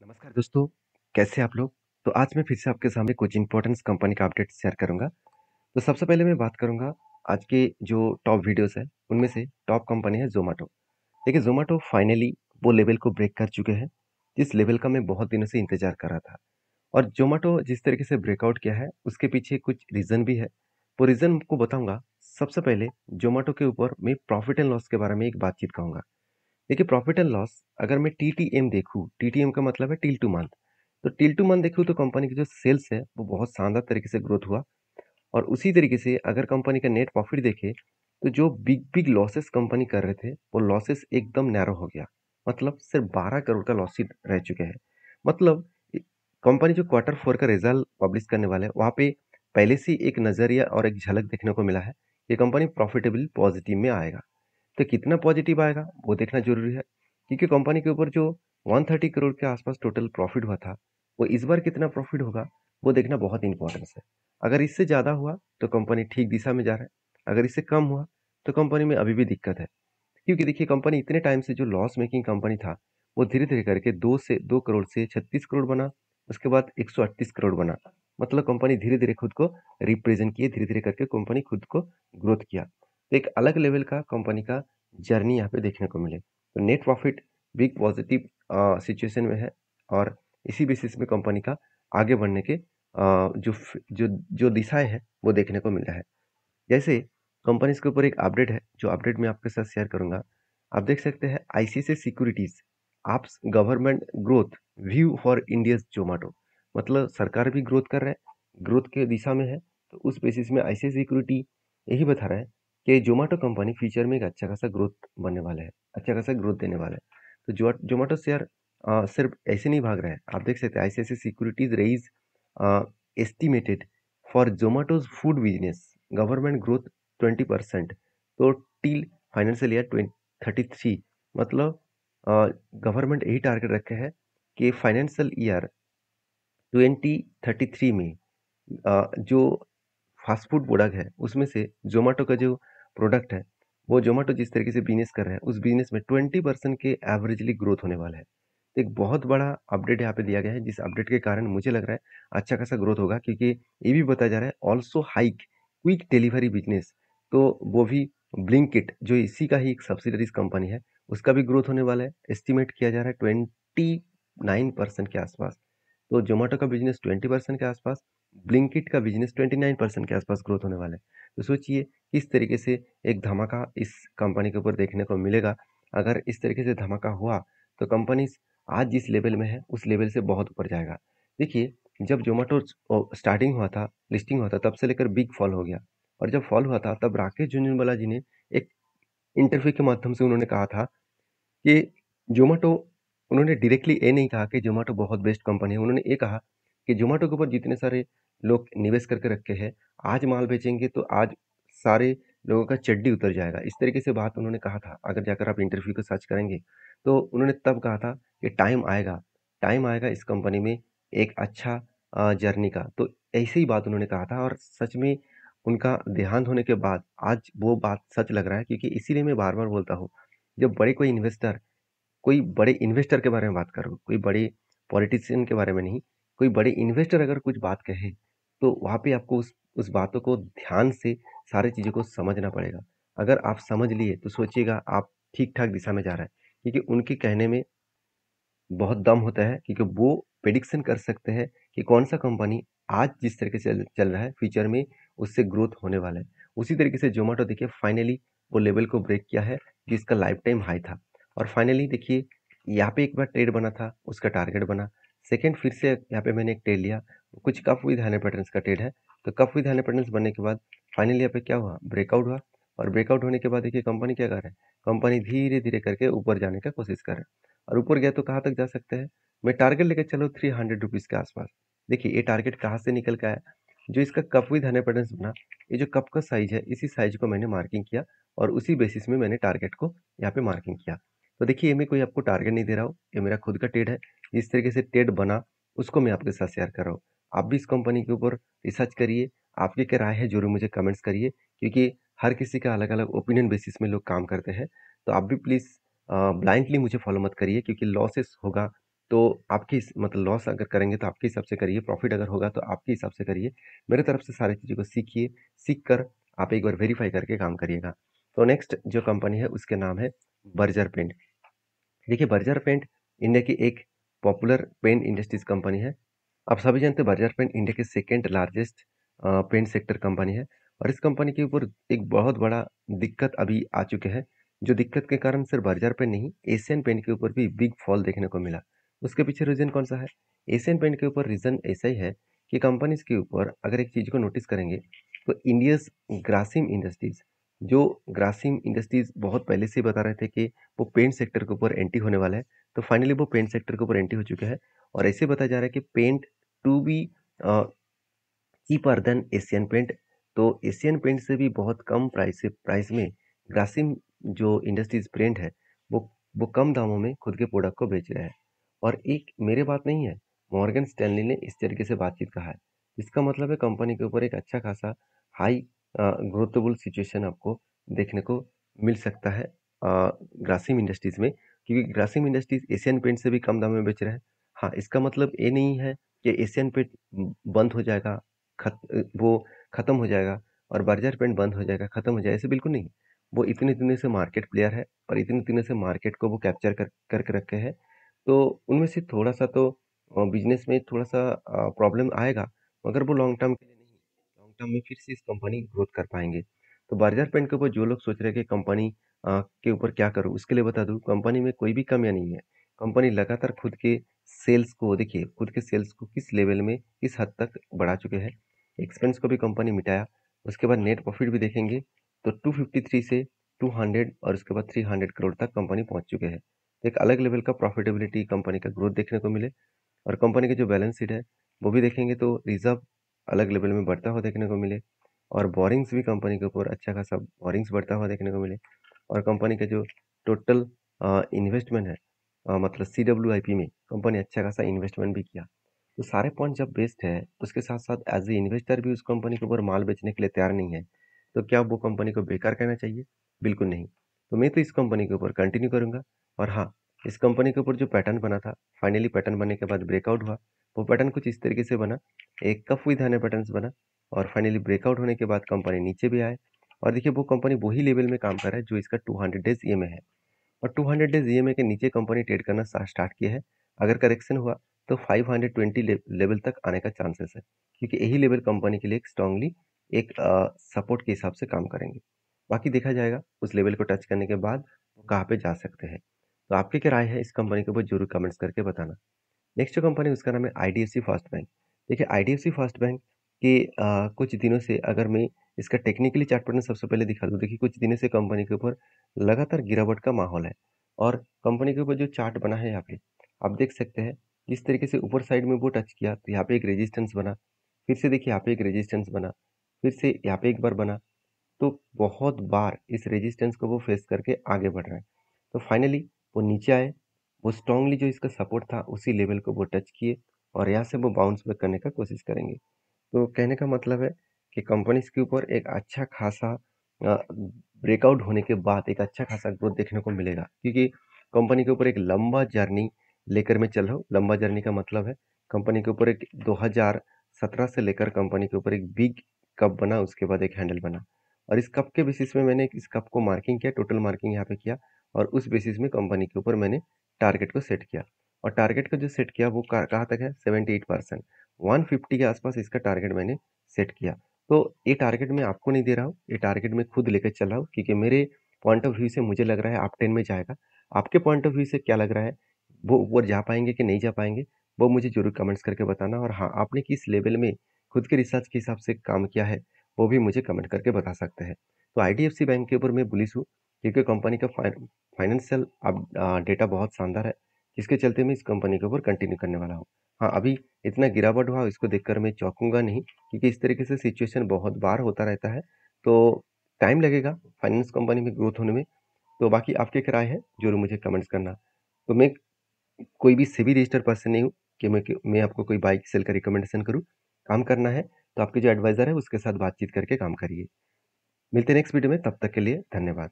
नमस्कार दोस्तों, कैसे आप लोग? तो आज मैं फिर से आपके सामने कुछ इंपॉर्टेंट कंपनी का अपडेट शेयर करूंगा। तो सबसे पहले मैं बात करूंगा आज के जो टॉप वीडियोस है, उनमें से टॉप कंपनी है ज़ोमैटो। देखिए ज़ोमैटो फाइनली वो लेवल को ब्रेक कर चुके हैं, जिस लेवल का मैं बहुत दिनों से इंतजार कर रहा था। और ज़ोमैटो जिस तरीके से ब्रेकआउट किया है, उसके पीछे कुछ रीज़न भी है। वो रीज़न आपको बताऊंगा। सबसे पहले ज़ोमैटो के ऊपर मैं प्रॉफिट एंड लॉस के बारे में एक बातचीत कहूंगा। देखिए प्रॉफिट एंड लॉस अगर मैं टीटीएम देखूँ, टीटीएम का मतलब है टिल टू मंथ। तो टिल टू मंथ देखूँ तो कंपनी की जो सेल्स है वो बहुत शानदार तरीके से ग्रोथ हुआ। और उसी तरीके से अगर कंपनी का नेट प्रॉफिट देखें तो जो बिग बिग लॉसेस कंपनी कर रहे थे वो लॉसेस एकदम नैरो हो गया। मतलब सिर्फ 12 करोड़ का लॉस ही रह चुके हैं। मतलब कंपनी जो क्वार्टर फोर का रिजल्ट पब्लिश करने वाले हैं वहाँ पे पहले से ही एक नजरिया और एक झलक देखने को मिला है कि कंपनी प्रॉफिटेबल पॉजिटिव में आएगा। तो कितना पॉजिटिव आएगा वो देखना जरूरी है, क्योंकि कंपनी के ऊपर जो 130 करोड़ के आसपास टोटल प्रॉफिट हुआ था, वो इस बार कितना प्रॉफिट होगा वो देखना बहुत इंपॉर्टेंस है। अगर इससे ज़्यादा हुआ तो कंपनी ठीक दिशा में जा रहा है, अगर इससे कम हुआ तो कंपनी में अभी भी दिक्कत है। क्योंकि देखिए कंपनी इतने टाइम से जो लॉस मेकिंग कंपनी था, वो धीरे धीरे करके 2 करोड़ से 36 करोड़ बना, उसके बाद 138 करोड़ बना। मतलब कंपनी धीरे धीरे खुद को रिप्रेजेंट किए, धीरे धीरे करके कंपनी खुद को ग्रोथ किया। तो एक अलग लेवल का कंपनी का जर्नी यहाँ पे देखने को मिले। तो net profit big positive situation में है। और इसी बेसिस में कंपनी का आगे बढ़ने के जो जो जो दिशाएं हैं वो देखने को मिल रहा है। जैसे कंपनीज के ऊपर एक अपडेट है, जो अपडेट मैं आपके साथ शेयर करूंगा। आप देख सकते हैं ICICI securities apps government growth view for India's Zomato. मतलब सरकार भी ग्रोथ कर रहा है, ग्रोथ के दिशा में है। तो उस बेसिस में आईसीआईसीआई सिक्योरिटी यही बता रहा है कि जोमेटो कंपनी फ्यूचर में एक अच्छा खासा ग्रोथ बनने वाला है, अच्छा खासा ग्रोथ देने वाला है। तो जो जोमेटो शेयर सिर्फ ऐसे नहीं भाग रहा है। आप देख सकते हैं ICICI securities raise estimated for Zomato's food business government growth 20%। तो टिल फाइनेंशियल ईयर 2033। मतलब गवर्नमेंट यही टारगेट रखे है कि फाइनेंशियल ईयर 2033 में जो फास्ट फूड प्रोडक्ट है उसमें से जोमेटो का जो प्रोडक्ट है, वो जोमेटो जिस तरीके से बिजनेस कर रहे हैं उस बिजनेस में 20% के एवरेजली ग्रोथ होने वाला है। तो एक बहुत बड़ा अपडेट यहाँ पे दिया गया है, जिस अपडेट के कारण मुझे लग रहा है अच्छा खासा ग्रोथ होगा, क्योंकि ये भी बताया जा रहा है also hike quick delivery business. तो वो भी ब्लिंकिट जो इसी का ही एक सब्सिडरीज कंपनी है, उसका भी ग्रोथ होने वाला है। एस्टिमेट किया जा रहा है 29% के आसपास। तो जोमेटो का बिजनेस 20% के आसपास, ब्लिंकिट का बिजनेस 29% के आसपास ग्रोथ होने वाला है। तो सोचिए किस तरीके से एक धमाका इस कंपनी के ऊपर देखने को मिलेगा। अगर इस तरीके से धमाका हुआ तो कंपनी आज जिस लेवल में है उस लेवल से बहुत ऊपर जाएगा। देखिए जब जोमेटो स्टार्टिंग हुआ था, लिस्टिंग हुआ था, तब से लेकर बिग फॉल हो गया। और जब फॉल हुआ था तब राकेश झुनझुनवाला जी ने एक इंटरव्यू के माध्यम से उन्होंने कहा था कि ज़ोमैटो, उन्होंने डायरेक्टली ये नहीं कहा कि ज़ोमैटो बहुत बेस्ट कंपनी है। उन्होंने ये कहा कि ज़ोमैटो के ऊपर जितने सारे लोग निवेश करके रखे हैं, आज माल बेचेंगे तो आज सारे लोगों का चड्डी उतर जाएगा। इस तरीके से बात उन्होंने कहा था। अगर जाकर आप इंटरव्यू को सर्च करेंगे, तो उन्होंने तब कहा था कि टाइम आएगा इस कंपनी में एक अच्छा जर्नी का। तो ऐसे ही बात उन्होंने कहा था और सच में उनका देहांत होने के बाद आज वो बात सच लग रहा है, क्योंकि इसीलिए मैं बार-बार बोलता हूँ, जब बड़े कोई बड़े इन्वेस्टर के बारे में बात करो, कोई बड़े पॉलिटिशियन के बारे में नहीं, कोई बड़े इन्वेस्टर अगर कुछ बात कहे, तो वहाँ पे आपको उस बातों को ध्यान से सारी चीज़ों को समझना पड़ेगा। अगर आप समझ लिए तो सोचिएगा आप ठीक-ठाक दिशा में जा रहे हैं, क्योंकि उनके कहने में बहुत दम होता है, क्योंकि वो प्रेडिक्शन कर सकते हैं कि कौन सा कंपनी आज जिस तरीके से चल चल रहा है फ्यूचर में उससे ग्रोथ होने वाला है। उसी तरीके से जोमेटो देखिए फाइनली वो लेवल को ब्रेक किया है जिसका लाइफ टाइम हाई था। और फाइनली देखिए यहाँ पे एक बार ट्रेड बना था, उसका टारगेट बना। सेकंड फिर से यहाँ पे मैंने एक ट्रेड लिया, कुछ कप विद हैंड पैटर्न्स का ट्रेड है। तो कप विद हैंड पैटर्न्स बनने के बाद फाइनली यहाँ पे क्या हुआ, ब्रेकआउट हुआ। और ब्रेकआउट होने के बाद देखिए कंपनी क्या कर रहा है, कंपनी धीरे धीरे करके ऊपर जाने का कोशिश कर रहा है। और ऊपर गया तो कहाँ तक जा सकते हैं, मैं टारगेट लेकर चलो 300 रुपीज़ के आसपास। देखिए ये टारगेट कहाँ से निकल के आया, जो इसका कप विद हंड्रेड पैटर्न्स बना, ये जो कप का साइज है इसी साइज को मैंने मार्किंग किया और उसी बेसिस में मैंने टारगेट को यहाँ पे मार्किंग किया। तो देखिए ये मैं कोई आपको टारगेट नहीं दे रहा हूँ, ये मेरा खुद का ट्रेड है। जिस तरीके से ट्रेड बना उसको मैं आपके साथ शेयर कर रहा हूँ। आप भी इस कंपनी के ऊपर रिसर्च करिए, आपकी क्या राय है जरूर मुझे कमेंट्स करिए, क्योंकि हर किसी का अलग अलग ओपिनियन बेसिस में लोग काम करते हैं। तो आप भी प्लीज़ ब्लाइंडली मुझे फॉलो मत करिए, क्योंकि लॉसेस होगा तो आपके मतलब लॉस अगर करेंगे तो आपके हिसाब से करिए, प्रॉफिट अगर होगा तो आपके हिसाब से करिए। मेरे तरफ से सारी चीज़ों को सीखिए, सीख कर आप एक बार वेरीफाई करके काम करिएगा। तो नेक्स्ट जो कंपनी है उसके नाम है बर्जर पेंट। देखिए बर्जर पेंट इंडिया की एक पॉपुलर पेंट इंडस्ट्रीज कंपनी है। आप सभी जानते हैं बर्जर पेंट इंडिया की second largest paint sector company है। और इस कंपनी के ऊपर एक बहुत बड़ा दिक्कत अभी आ चुके हैं, जो दिक्कत के कारण सिर्फ बर्जर पेंट नहीं, एशियन पेंट के ऊपर भी बिग फॉल देखने को मिला। उसके पीछे रीजन कौन सा है? एशियन पेंट के ऊपर रीजन ऐसा ही है कि कंपनीज के ऊपर अगर एक चीज को नोटिस करेंगे तो इंडियस ग्रासिम इंडस्ट्रीज, जो ग्रासिम इंडस्ट्रीज बहुत पहले से ही बता रहे थे कि वो पेंट सेक्टर के ऊपर एंट्री होने वाला है, तो फाइनली वो पेंट सेक्टर के ऊपर एंट्री हो चुके हैं। और ऐसे बताया जा रहा है कि paint to be cheaper than Asian paint. तो एशियन पेंट से भी बहुत कम प्राइस में ग्रासिम जो इंडस्ट्रीज पेंट है वो वो कम दामों में खुद के प्रोडक्ट को बेच रहे हैं। और एक मेरे बात नहीं है, मॉर्गन स्टैनली ने इस तरीके से बातचीत कहा है। इसका मतलब है कंपनी के ऊपर एक अच्छा खासा हाई ग्रोथेबल सिचुएशन आपको देखने को मिल सकता है ग्रासिम इंडस्ट्रीज में, क्योंकि ग्रासिम इंडस्ट्रीज एशियन पेंट से भी कम दाम में बेच रहे हैं। हाँ, इसका मतलब ये नहीं है कि एशियन पेंट बंद हो जाएगा, वो खत्म हो जाएगा और बर्जर पेंट बंद हो जाएगा, खत्म हो जाएगा, ऐसे बिल्कुल नहीं। वो इतने दिनों से मार्केट प्लेयर है और इतने दिनों से मार्केट को वो कैप्चर करके रखे हैं। तो उनमें से थोड़ा सा तो बिजनेस में थोड़ा सा प्रॉब्लम आएगा, मगर वो लॉन्ग टर्म के लिए नहीं, लॉन्ग टर्म में फिर से इस कंपनी ग्रोथ कर पाएंगे। तो बर्जर पेंट के ऊपर जो लोग सोच रहे हैं कि कंपनी के ऊपर क्या करूँ, उसके लिए बता दूं, कंपनी में कोई भी कमियां नहीं है। कंपनी लगातार खुद के सेल्स को देखिए, खुद के सेल्स को किस लेवल में किस हद तक बढ़ा चुके हैं। एक्सपेंस को भी कंपनी मिटाया। उसके बाद नेट प्रॉफिट भी देखेंगे तो 253 से 200 और उसके बाद 300 करोड़ तक कंपनी पहुंच चुके हैं। तो एक अलग लेवल का प्रॉफिटेबिलिटी कंपनी का ग्रोथ देखने को मिले। और कंपनी की जो बैलेंस शीट है वो भी देखेंगे तो रिजर्व अलग लेवल में बढ़ता हुआ देखने को मिले। और बोरिंग्स भी कंपनी के ऊपर अच्छा खासा बोरिंग्स बढ़ता हुआ देखने को मिले। और कंपनी का जो टोटल इन्वेस्टमेंट है, मतलब CWIP में कंपनी अच्छा खासा इन्वेस्टमेंट भी किया। तो सारे पॉइंट जब बेस्ड है, उसके साथ साथ एज ए इन्वेस्टर भी उस कंपनी के ऊपर माल बेचने के लिए तैयार नहीं है, तो क्या वो कंपनी को बेकार कहना चाहिए? बिल्कुल नहीं। तो मैं तो इस कंपनी के ऊपर कंटिन्यू करूंगा। और हाँ, इस कंपनी के ऊपर जो पैटर्न बना था, फाइनली पैटर्न बनने के बाद ब्रेकआउट हुआ। वो पैटर्न कुछ इस तरीके से बना, एक कफ विद हैंड पैटर्न बना। और फाइनली ब्रेकआउट होने के बाद कंपनी नीचे भी आए। और देखिए वो कंपनी वही लेवल में काम कर रहा है जो इसका 200 डेज ईएमए है। और 200 डेज ईएमए के नीचे कंपनी ट्रेड करना स्टार्ट किया है। अगर करेक्शन हुआ तो 520 लेवल तक आने का चांसेस है, क्योंकि यही लेवल कंपनी के लिए एक स्ट्रांगली एक सपोर्ट के हिसाब से काम करेंगे। बाकी देखा जाएगा उस लेवल को टच करने के बाद वो कहाँ पे जा सकते हैं। तो आपकी क्या राय है इस कंपनी के ऊपर जरूर कमेंट्स करके बताना। नेक्स्ट जो कंपनी उसका नाम है आईडीएफसी फर्स्ट बैंक। देखिए आईडीएफसी फर्स्ट बैंक के कुछ दिनों से अगर मैं इसका टेक्निकली चार्ट पैटर्न सबसे पहले दिखा दूं, देखिए कुछ दिनों से कंपनी के ऊपर लगातार गिरावट का माहौल है। और कंपनी के ऊपर जो चार्ट बना है यहाँ पे आप देख सकते हैं, जिस तरीके से ऊपर साइड में वो टच किया तो यहाँ पे एक रेजिस्टेंस बना, फिर से देखिए यहाँ पे एक रेजिस्टेंस बना, फिर से यहाँ पे एक बार बना। तो बहुत बार इस रेजिस्टेंस को वो फेस करके आगे बढ़ रहा है। तो फाइनली वो नीचे आए, वो स्ट्रांगली जो इसका सपोर्ट था उसी लेवल को वो टच किए और यहाँ से वो बाउंस बैक करने का कोशिश करेंगे। तो कहने का मतलब है कि कंपनीज के ऊपर एक अच्छा खासा ब्रेकआउट होने के बाद एक अच्छा खासा ग्रोथ देखने को मिलेगा, क्योंकि कंपनी के ऊपर एक लंबा जर्नी लेकर मैं चल रहा हूँ। लंबा जर्नी का मतलब है कंपनी के ऊपर एक 2017 से लेकर कंपनी के ऊपर एक बिग कप बना, उसके बाद एक हैंडल बना। और इस कप के बेसिस में मैंने इस कप को मार्किंग किया, टोटल मार्किंग यहाँ पे किया। और उस बेसिस में कंपनी के ऊपर मैंने टारगेट को सेट किया। और टारगेट का जो सेट किया वो कहाँ तक है? 78%। 150 के आसपास इसका टारगेट मैंने सेट किया। तो ये टारगेट मैं आपको नहीं दे रहा हूँ, ये टारगेट मैं खुद लेकर चल रहा हूँ, क्योंकि मेरे पॉइंट ऑफ व्यू से मुझे लग रहा है आप 10 में जाएगा। आपके पॉइंट ऑफ व्यू से क्या लग रहा है, वो ऊपर जा पाएंगे कि नहीं जा पाएंगे, वो मुझे जरूर कमेंट्स करके बताना। और हाँ, आपने किस लेवल में खुद के रिसर्च के हिसाब से काम किया है वो भी मुझे कमेंट करके बता सकते हैं। तो आईडीएफसी बैंक के ऊपर मैं बुलिश हूँ, क्योंकि कंपनी का फाइनेंशियल डेटा बहुत शानदार है, जिसके चलते मैं इस कंपनी के ऊपर कंटिन्यू करने वाला हूँ। हाँ, अभी इतना गिरावट हुआ इसको देखकर मैं चौंकूंगा नहीं, क्योंकि इस तरीके से सिचुएशन बहुत बार होता रहता है। तो टाइम लगेगा फाइनेंस कंपनी में ग्रोथ होने में। तो बाकी आपके क्या राय है जरूर मुझे कमेंट्स करना। तो मैं कोई भी सेबी रजिस्टर्ड पर्सन नहीं हूँ कि मैं आपको कोई बाइक सेल का रिकमेंडेशन करूँ। काम करना है तो आपके जो एडवाइजर है उसके साथ बातचीत करके काम करिए। मिलते हैं नेक्स्ट वीडियो में, तब तक के लिए धन्यवाद।